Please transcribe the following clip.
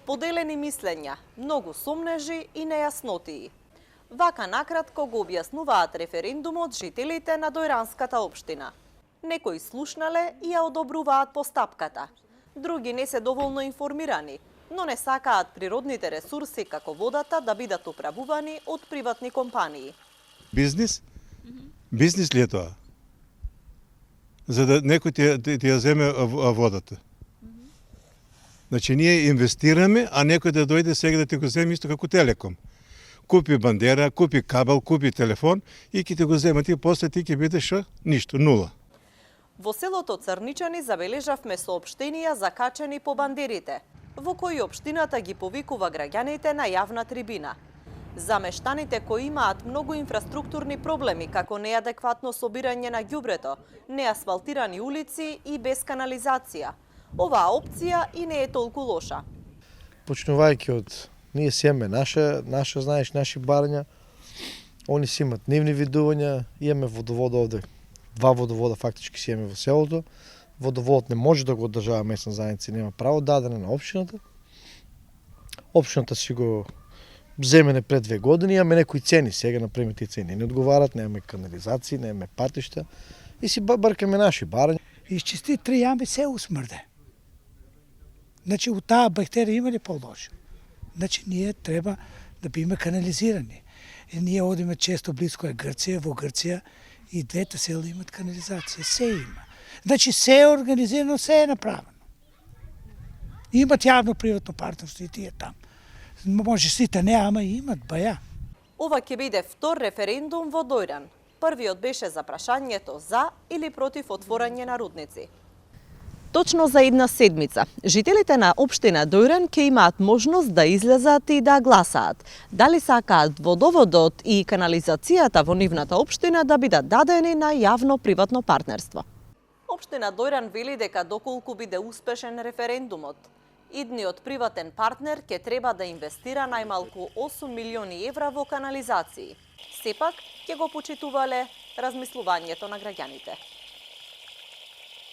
Поделени мислења, многу сомнежи и нејаснотии. Вака накратко го објаснуваат референдумот жителите на Дојранската општина. Некои слушнале и ја одобруваат постапката. Други не се доволно информирани, но не сакаат природните ресурси како водата да бидат управувани од приватни компании. Бизнис? Бизнис ли е тоа? За да некој ти ја земе водата. Значи ние инвестираме, а некој да дојде сега да ти го земе исто како Телеком. Купи бандера, купи кабел, купи телефон и ќе ти го земат и после ти ќе бидеш ништо, нула. Во селото Црничани забележавме соопштенија закачени по бандерите, во кои општината ги повикува граѓаните на јавна трибина. Замештаните кои имаат многу инфраструктурни проблеми, како неадекватно собирање на ѓубрето, неасфалтирани улици и без канализација. Оваа опција и не е толку лоша. Почнувајќи од ние си имаме наша знаеш, наши барања, они си имат нивни видувања, имаме водовода овде. Два водовода фактички си имаме во селото. Водоводот не може да го одржава месна заедница, нема право, дадена на општината. Општината си го земене пред 2 години, имаме некои цени, сега например тие цени не одговарат, немаме канализации, немаме патишта и си баркаме наши барања. Изчисти 3 јами се усмрде. Значи, у таа бактерија има ли по-лошо? Значи, ние треба да биме канализирани. И ние одиме често близко е Грција, во Грција и двете села имат канализација, се има. Значи, се е организирано, се е направено. Имат јавно-приватно партнерство и тие там. Може сите не, ама и имат, баја. Ова ќе биде втор референдум во Дојран. Првиот беше за прашањето за или против отворање на рудници. Точно за една седмица, жителите на општина Дојран ќе имаат можност да излезат и да гласаат. Дали сакаат водоводот и канализацијата во нивната општина да бидат дадени на јавно-приватно партнерство. Општина Дојран вели дека доколку биде успешен референдумот, идниот приватен партнер ќе треба да инвестира најмалку 8 милиони евра во канализации. Сепак ќе го почитувале размислувањето на граѓаните.